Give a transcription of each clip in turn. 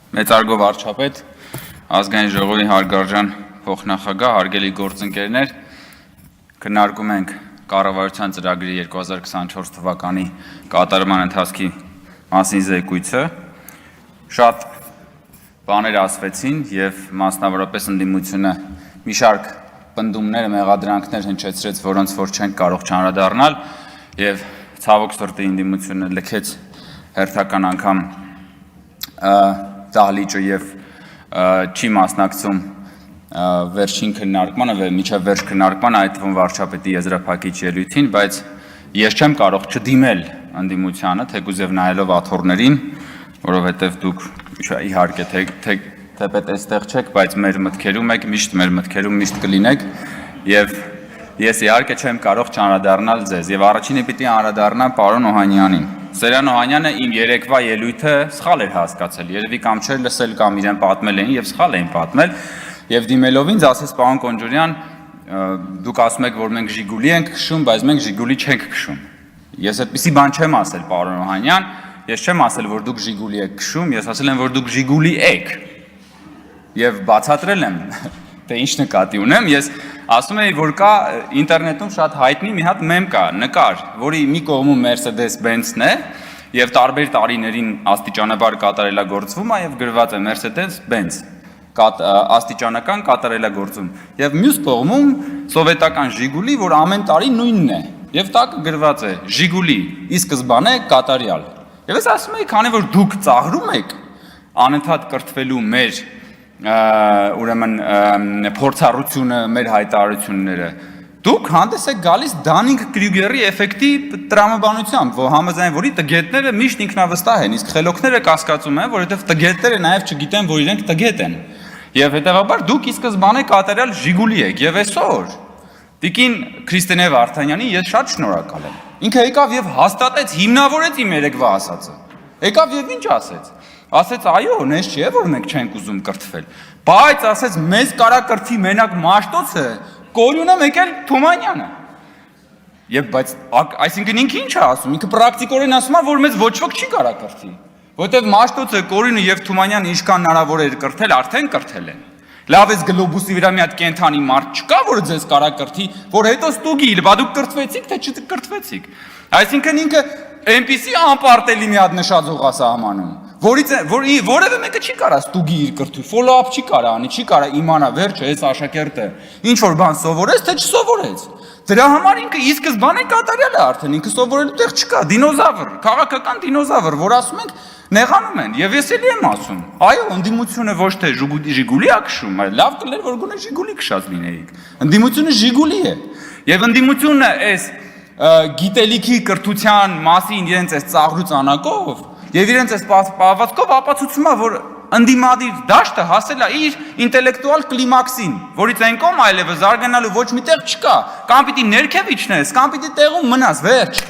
Մեծարգո վարչապետ, ազգային ժողովի հարգարժան փոխնախագահ, հարգելի գործընկերներ, քննարկում ենք կառավարության ծրագրի 2024 թվականի կատարման ընթացքի մասին զեկույցը։ Շատ բաներ ասվեցին եւ մասնավորապես ընդդիմությունը մի շարք պնդումներ, մեղադրանքներ հնչեցրեց, որոնց որ չենք կարող չանդրադառնալ եւ ցավոք սրտի ընդդիմությունը լքեց հերթական անգամ դահլիճը եւ չի մասնակցում վերջին քննարկմանը, միջև վերջ քննարկմանը, այդ թվում վարչապետի եզրափակիչ ելույթին, բայց ես չեմ կարող չդիմել ընդդիմությանը, թեկուզ եւ նայելով աթոռներին, որովհետեւ դուք իհարկե թեպետ այստեղ չեք, բայց մեր մտքերում եք, մեր մտքերում միշտ կլինեք եւ ես իհարկե չեմ կարող չանդրադառնալ ձեզ եւ առաջինը պիտի անդրադառնամ պարոն Օհանյանին։ Սերյան Օհանյանը իմ երեկվա ելույթը սխալ էր հասկացել, երևի կամ չէր լսել կամ իրեն պատմել էին եւ սխալ էին պատմել եւ դիմելով ինձ ասեց պարոն Կոնջորյան, դուք ասում եք, որ մենք Ժիգուլի ենք քշում, բայց մենք Ժիգուլի չենք քշում։ Ես այդպիսի բան չեմ ասել պարոն Օհանյան, ես չեմ ասել, որ դուք Ժիգուլի եք քշում, ես ասել եմ, որ դուք Ժիգուլի եք։ Եվ բացատրել եմ, թե ինչ նկատի ունեմ, ես ասում էի, որ կա ինտերնետում շատ հայտնի մի հատ մեմ կա, նկար, որի մի կողմում Mercedes-Benz-ն է եւ տարբեր տարիներին աստիճանաբար կատարելագործվում է եւ գրված է Mercedes-Benz աստիճանական կատարելագործում եւ մյուս կողմում սովետական Ժիգուլի, որ ամեն տարի նույնն է եւ տակը գրված է Ժիգուլի ի սկզբանե կատարյալ։ Եվ ես ասում էի, քանի որ դուք ծաղրում եք անընդհատ կրթվելու մեր ուրեմն փորձառությունը, մեր հայտարարությունները, դուք հանդես եք գալիս Դանինգ Կրյուգերի էֆեկտի տրամաբանությամբ, որ համաձայն որի տգետները միշտ ինքնավստահ են, իսկ խելոքները կասկածում են, որովհետև տգետները նաև չգիտեն, որ իրենք տգետ են։ Եվ հետևաբար դուք ի սկզբանե կատարյալ Ժիգուլի եք, եւ այսօր Տիկին Քրիստինե Վարդանյանին ես շատ շնորհակալ եմ։ Ինքը եկավ եւ հաստատեց, հիմնավորեց իմ երեկվա ասածը։ Եկավ եւ ինչ ասեց։ Ասեց այո, նես չէ, որ մենք չենք ուզում կրթվել, բայց ասեց մեզ կարա կրթի մենակ Մաշտոցը, Կորյունը եկել Թումանյանը։ Եվ բայց այսինքն ինքը ինչ է ասում, ինքը պրակտիկորեն ասում է, որ մեզ ոչ ոք չի կարա կրթի, որտեղ Մաշտոցը, Կորյունը եւ Թումանյանը ինչքան հնարավոր էր կրթել, արդեն կրթել են։ Լավ էս գլոբուսի վրա մի հատ կենթանի մարդ չկա, որ ձեզ կարա կրթի, որ հետո ստուգի, բա դուք կրթվեցիք, թե չկրթվեցիք։ Այսինքն ինքը այնպիսի անպարտելի մի հատ նշածող է սահմանում, որևէ մեկը չի կարա ստուգի իր կրթի, follow-up չի կարա անի, չի կարա իմանա վերջը այս աշակերտը ինչ որ բան սովորեց, թե չսովորեց։ Դրա համար ինքը ի սկզբանե կատարյալ է արդեն, ինքը սովորելու տեղ չկա, դինոզավր, քաղաքական դինոզավր, որ ասում ենք նեղանում են, եւ ես էլի եմ ասում, այո, ընդդիմությունը ոչ թե Ժիգուլի է քշում, այլ լավ կլեր, որ գոնե Ժիգուլի քշած լինեիք։ Ընդդիմությունը Ժիգուլի է։ Եվ ընդդիմությունը այս գիտելիքի կրթության մասին իրենց այս ծաղրուց անակով եւ իրենց այս պահվածքով ապացուցում է, որ ընդդիմադիր դաշտը հասել է իր ինտելեկտուալ կլիմաքսին, որից այն կողմ այլևս զարգանալու ոչ մի տեղ չկա, կամ պիտի ներքև իջնես, կամ պիտի տեղում մնաս, վերջ։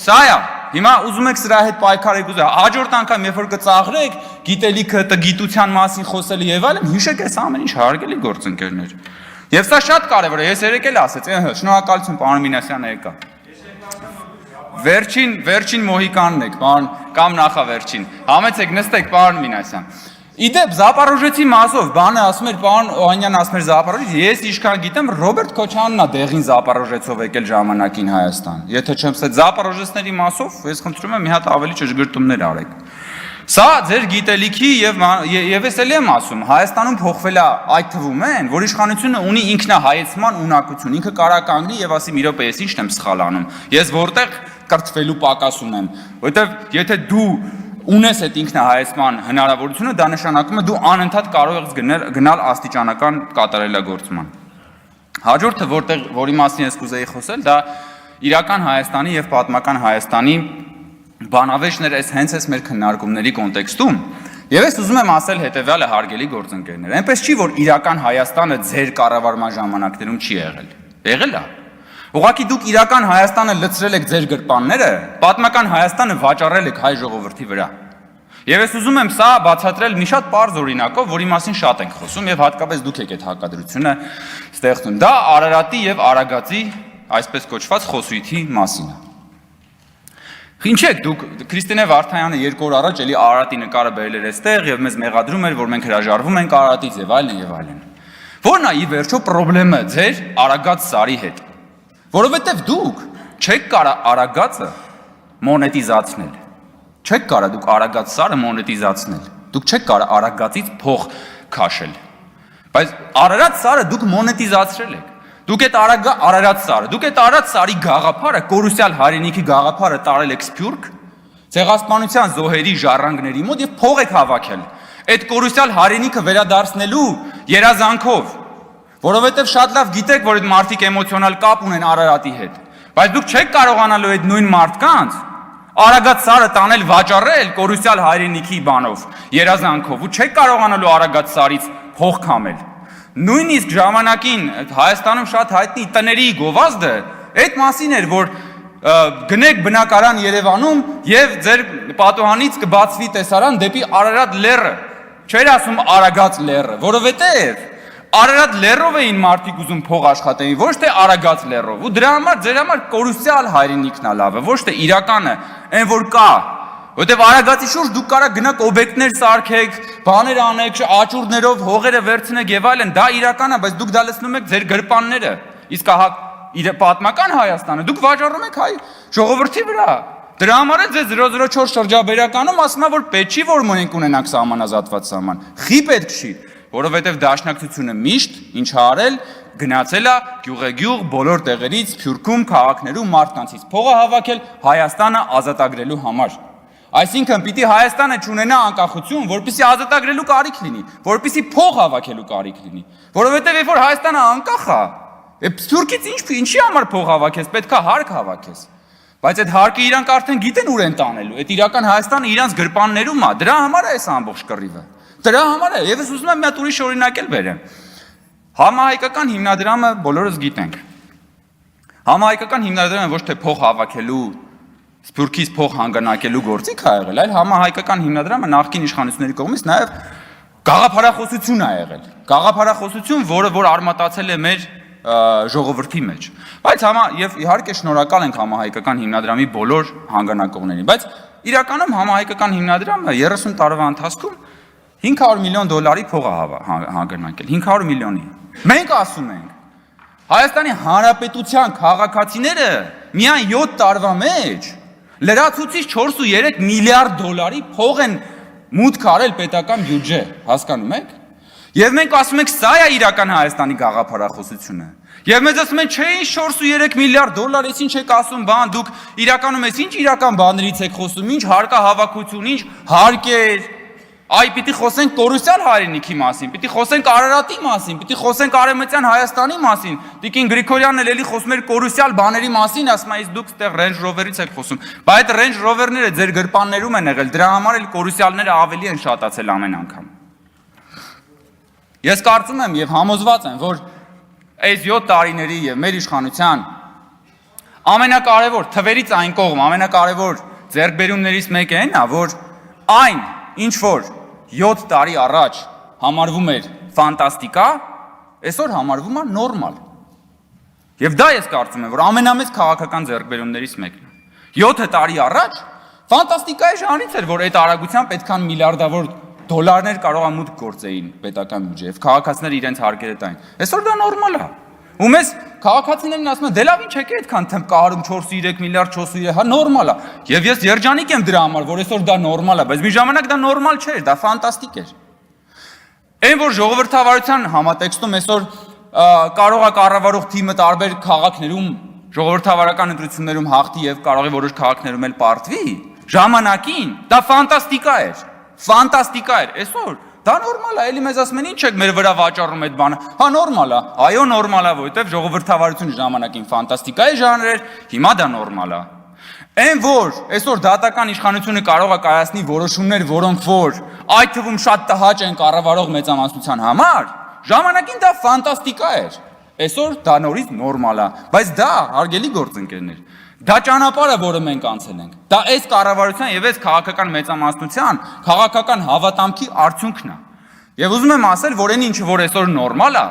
Սա է։ Հիմա ուզում եք սրա հետ պայքարեք, հաջորդ անգամ երբ որ կծաղրեք, գիտելիքը, գիտության մասին խոսելը եւ այլն, հիշեք այս ամեն ինչ հարգելի գործընկերներ։ Եվ սա շատ կարեւոր է, ես երեք էլ ասեցի, շնորհակալություն պարոն Մինասյանը եկա։ Վերջին մոհիկանն եք, պարոն, կամ նախավերջին։ Համեցեք, նստեք, պարոն Մինասյան։ Իդեպ Զապարոժեցի մասով բանը ասում էր պարոն Օհանյան ասում էր Զապարոժից, ես ինչքան գիտեմ Ռոբերտ Քոչանյանն է դեղին Զապարոժեցով եկել ժամանակին Հայաստան։ Եթե չեմ ասել Զապարոժեցների մասով, ես խնդրում եմ մի հատ ավելի ճշգրտումներ արեք։ Սա ձեր գիտելիքի եւ ես էլ եմ ասում, Հայաստանում փոխվել է այդ թվում են, որ իշխանությունը ունի ինքնահայեցման ունակություն, ինքը կարա կանգնի եւ ասի՝ մի րոպե, ես ինչն եմ սխալ անում։ Ես որտեղ կրթվելու պակաս ունեմ, որովհետեւ եթե դու ունես այդ ինքնահայեցման հնարավորությունը, դա նշանակում է դու անընդհատ կարող ես գնալ աստիճանական կատարելագործման։ Հաջորդը, որի մասին ես կուզեի խոսել, դա իրական Հայաստանի եւ պատմական Հայաստանի բանավեճներ հենց այս մեր քննարկումների կոնտեքստում։ Եվ ես ուզում եմ ասել հետեւյալը հարգելի գործընկերներ, այնպես չի, որ իրական Հայաստանը ձեր կառավարման ժամանակներում չի եղել։ Եղել է։ Ուղղակի դուք իրական Հայաստանը լցրել եք ձեր գրպանները, պատմական Հայաստանը վաճառել եք հայ ժողովրդի վրա։ Եվ ես ուզում եմ սա բացատրել մի շատ պարզ օրինակով, որի մասին շատ ենք խոսում եւ հատկապես դուք եք այդ հակադրությունը ստեղծում։ Դա Արարատի եւ Արագածի այսպես կոչված խոսույթի մասին է։ Ինչ եք դուք Քրիստինե Վարդայանը 2 օր առաջ էլի Արարատի նկարը բերել էր այստեղ եւ մեզ մեղադրում էր, որ մենք հրաժարվում ենք Արարատից եւ այլն եւ այլն։ Որն է ի վերջո խնդրումը ձեր Արագած Սարի հետ։ Որովհետեւ դուք չեք կարա Արագածը մոնետիզացնել։ Չեք կարա դուք Արագած Սարը մոնետիզացնել։ Դուք չեք կարա Արագածից փող քաշել։ Բայց Արարատ Սարը դուք մոնետիզացրել եք։ Դուք այդ Արարատ Սարը, դուք այդ Արարատ Սարի գաղափարը, կորուսյալ հայրենիքի գաղափարը տարել եք Սփյուռք, ցեղասպանության զոհերի ժառանգների մոտ եւ փող եք հավաքել։ Այդ կորուսյալ հայրենիքը վերադարձնելու երազանքով, որովհետեւ շատ լավ գիտեք, որ այդ մարդիկ էմոցիոնալ կապ ունեն Արարատի հետ, բայց դուք չեք կարողանալու այդ նույն մարդկանց Արագած Սարը տանել վաճառել կորուսյալ հայրենիքի բանով, երազանքով ու չեք կարողանալու Արագած Սարից փող քամել։ Նույնիսկ ժամանակին Հայաստանում շատ հայտնի տների գովազդը այդ մասին էր, որ գնեք բնակարան Երևանում եւ ձեր պատուհանից կբացվի տեսարան դեպի Արարատ լեռը։ Չէր ասում Արագած լեռը, որովհետեւ Արարատ լեռով էին մարդիկ ուզում փող աշխատեին, ոչ թե Արագած լեռով։ Ու դրա համար ձեր համար կորուսյալ հայրենիքն է լավը, ոչ թե իրականը, այն որ կա։ Որտեւ Արագածի շուրջ դուք կարա գնաք օբյեկտներ սարքեք, բաներ անեք, աճուրդներով հողերը վերցնեք եւ այլն, դա իրական է, բայց դուք դա լցնում եք ձեր գրպանները։ Իսկ ահա պատմական Հայաստանը դուք վաճառում եք հայ ժողովրդի վրա։ Դրա համար է ձեզ 004 շրջաբերականում ասում է, որ պետք չի որ մենք ունենանք սահմանազատված սահման։ Խի պետք չի, որովհետեւ դաշնակցությունը միշտ ինչ ա արել, գնացել է գյուղեգյուղ բոլոր տեղերից, Սփյուռքում, քաղաքներում մարդկանցից փողը հավաքել Հայաստանը ազատագրելու համար։ Այսինքն պիտի Հայաստանը չունենա անկախություն, որպեսզի ազատագրելու կարիք լինի, որպեսզի փող հավաքելու կարիք լինի, որովհետև երբ որ Հայաստանը անկախ է, Սփյուռքից ինչի համար փող հավաքես, պետք է հարկ հավաքես։ Բայց այդ հարկը իրանք արդեն գիտեն ուր են տանելու, այդ իրական Հայաստանը իրանց գրպաններում է, դրա համար է այս ամբողջ կռիվը։ Դրա համար է, եւ ես ուզում եմ մի հատ ուրիշ օրինակ էլ բերեմ։ Համահայկական հիմնադրամը բոլորս գիտենք։ Համահայկական հիմնադրամը ոչ թե փող հավաքելու Սփյուռքից փող հանգանակելու գործիք ա եղել, այլ համահայկական հիմնադրամը նախկին իշխանությունների կողմից նաև գաղափարախոսություն ա եղել։ Գաղափարախոսություն, որ արմատացել է մեր ժողովրդի մեջ։ Բայց եւ իհարկե շնորհակալ ենք համահայկական հիմնադրամի բոլոր հանգանակողներին, բայց իրականում համահայկական հիմնադրամը 30 տարվա ընթացքում $500 միլիոն փող ա հանգանակել, 500 միլիոնի։ Մենք ասում ենք Հայաստանի Հանրապետության քաղաքացիները միայն 7 տարվա մեջ լրացուցիչ 4.3 միլիարդ դոլարի փող են մուտք արել պետական բյուջե, հասկանում եք։ Եվ մենք ասում ենք սա է իրական Հայաստանի գաղափարախոսությունը։ Եվ մեզ ասում են չէ, 4.3 միլիարդ դոլար, ես ինչ եք ասում, բան, դուք իրականում ես ինչ իրական բաներից եք խոսում, ինչ հարկահավաքություն, ինչ հարկեր։ Այ պիտի խոսենք կորուսյալ հայրենիքի մասին, պիտի խոսենք Արարատի մասին, պիտի խոսենք Արևմտյան Հայաստանի մասին։ Տիկին Գրիգորյանն էլ էլի խոսում էր կորուսյալ բաների մասին, ասում է, իսկ դուք ստեղ Range Rover-ից եք խոսում։ Բայց այդ Range Rover-ները ձեր գրպաններում են եղել, դրա համար էլ կորուսյալները ավելի են շատացել ամեն անգամ։ Ես կարծում եմ եւ համոզված եմ, որ այս 7 տարիների եւ մեր իշխանության ամենակարևոր թվերից այն կողմ, ամենակարևոր ձեռքբերումներից մեկը այն է, որ այն ինչ որ 7 տարի առաջ համարվում էր ֆանտաստիկա, այսօր համարվում է նորմալ։ Եվ դա ես կարծում եմ, որ ամենամեծ քաղաքական ձեռքբերումներից մեկն է։ 7 տարի առաջ ֆանտաստիկայի ժանրից էր, որ այդ արագությամբ այդքան միլիարդավոր դոլարներ կարող է մուտք գործեին պետական բյուջե, եւ քաղաքացիները իրենց հարկերը տային։ Այսօր դա նորմալ է։ Ու մեզ քաղաքացիներն ասում են, դե լավ ինչ եք այդքան կարում 4.3 միլիարդ 4.3, հա նորմալ է։ Եվ ես երջանիկ եմ դրա համար, որ այսօր դա նորմալ է, բայց մի ժամանակ դա նորմալ չէր, դա ֆանտաստիկ էր։ Այն որ ժողովրդավարության համատեքստում այսօր կարող է կառավարող թիմը տարբեր քաղաքներում ժողովրդավարական ընտրություններում հաղթի եւ կարող է որոշ քաղաքներում էլ պարտվի, ժամանակին դա ֆանտաստիկա էր։ Ֆանտաստիկա էր, այսօր դա նորմալ է, էլի մեզ ասում են ինչ եք մեր վրա վաճառում այդ բանը, հա նորմալ է, այո նորմալ է, որովհետև ժողովրդավարությունը ժամանակին ֆանտաստիկայի ժանր էր, հիմա դա նորմալ է։ Այն որ այսօր դատական իշխանությունը կարող է կայացնի որոշումներ, որոնք որ այդ թվում շատ տհաճ են կառավարող մեծամասնության համար, ժամանակին դա ֆանտաստիկա էր, այսօր դա նորից նորմալ է, բայց դա հարգելի գործընկերներ, դա ճանապարհը, որը մենք անցել ենք, դա այս կառավարության եւ այս քաղաքական մեծամասնության քաղաքական հավատամքի արդյունքն է։ Եվ ուզում եմ ասել, որ այն ինչը որ այսօր նորմալ է,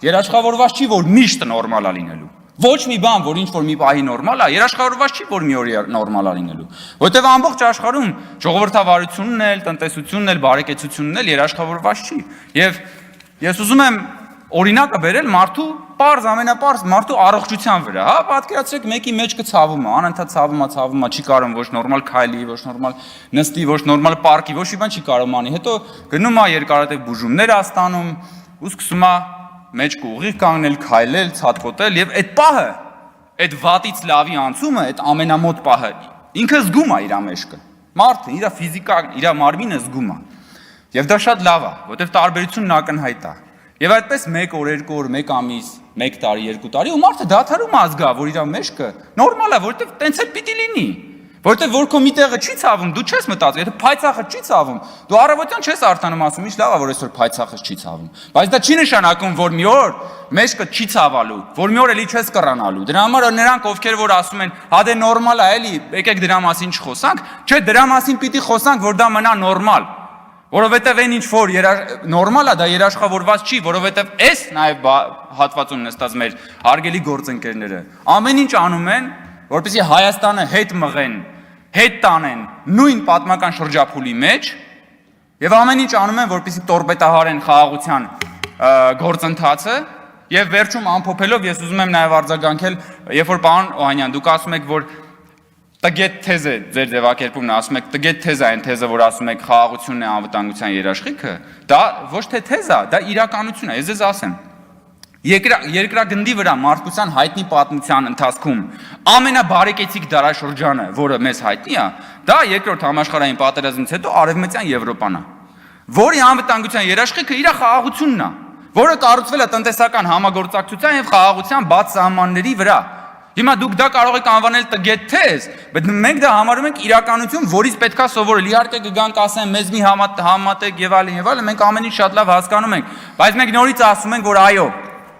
երաշխավորված չի, որ միշտ նորմալ է լինելու։ Ոչ մի բան, որ ինչ որ մի պահի նորմալ է, երաշխավորված չի, որ մի օր նորմալ է լինելու։ Որտեվ ամբողջ աշխարհում ժողովրդավարությունն էլ, տնտեսությունն էլ, բարեկեցությունն էլ երաշխավորված չի։ Եվ ես ուզում եմ օրինակը բերել մարդու պարզ, ամենապարզ մարդու առողջության վրա, հա, պատկերացրեք մեկի մեջքը ցավում է, անընդհատ ցավում է, չի կարող ոչ նորմալ քայլի, ոչ նորմալ նստի, ոչ նորմալ պարկի, ոչ մի բան չի կարող անի։ Հետո գնում է երկարատև բուժումներ ստանում ու սկսում է մեջքը ուղիղ կանգնել, քայլել, ցատկոտել եւ այդ պահը, այդ վատից լավի անցումը, այդ ամենամոտ պահը ինքը զգում է իր մեջքը։ Մարդը, իր ֆիզիկան, իր մարմինը զգում է։ Եվ դա շատ լավ է, որովհետեւ տարբերությունն ակնհայտ է։ Եվ այդպես 1 օր, 2 օր, 1 ամիս, 1 տարի, 2 տարի ու մարդը դադարում է զգա, որ իր մեջքը նորմալ է, որովհետև տենց էլ պիտի լինի։ Որովհետև որ քո մի տեղը չի ցավում, դու չես մտածում, եթե փայծախը չի ցավում, դու առավոտյան չես արտանում ասում, ինչ լավ է, որ այսօր փայծախը չի ցավում։ Բայց դա չի նշանակում, որ մի օր մեջքը չի ցավալու, որ մի օր էլի չես կռանալու։ Դրա համար նրանք, ովքեր որ ասում են, հա դե նորմալ է, էլի, եկեք դրա մասին չխոսանք, չէ, դրա մասին պիտի խոսանք, որ դա մնա նորմալ։ Որովհետև այն ինչ որ նորմալ է, դա երաշխավորված չի, որովհետև այս նաև հատվածում նստած մեր հարգելի գործընկերները ամեն ինչ անում են, որպեսզի Հայաստանը հետ մղեն, հետ տանեն նույն պատմական շրջափուլի մեջ եւ ամեն ինչ անում են, որպեսզի տորպետահարեն խաղաղության գործընթացը եւ վերջում ամփոփելով ես ուզում եմ նաև արձագանքել, երբ որ պարոն Օհանյան դուք ասում եք, որ տգետ թեզ է ձեր ձևակերպումն ասում եք, տգետ թեզ է այն թեզը, որ ասում եք խաղաղությունն է անվտանգության երաշխիքը, դա ոչ թե թեզ է, դա իրականություն է, ես ձեզ ասեմ։ Երկրագնդի վրա մարդկության հայտնի պատմության ընթացքում ամենաբարեկեցիկ դարաշրջանը, որը մեզ հայտնի է, դա երկրորդ համաշխարհային պատերազմից հետո Արևմտյան Եվրոպան է, որի անվտանգության երաշխիքը իր խաղաղությունն է, որը կառուցվել է տնտեսական համագործակցության եւ խաղաղության բաց սահմանների վրա։ Հիմա դուք դա կարող եք անվանել տգետ թեզ, բայց մենք դա համարում ենք իրականություն, որից պետքա սովորել։ Իհարկե կգան կասեն մեզ մի համատեք եւ այլն, մենք ամեն ինչ շատ լավ հասկանում ենք, բայց մենք նորից ասում ենք, որ այո,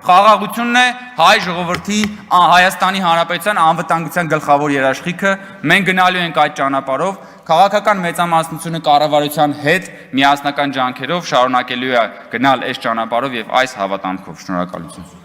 խաղաղությունն է հայ ժողովրդի Հայաստանի Հանրապետության անվտանգության գլխավոր երաշխիքը, մենք գնալու ենք այդ ճանապարհով, քաղաքական մեծամասնությունը կառավարության հետ միասնական ջանքերով շարունակելու է գնալ այս ճանապարհով եւ այս հավատամքով։ Շնորհակալություն։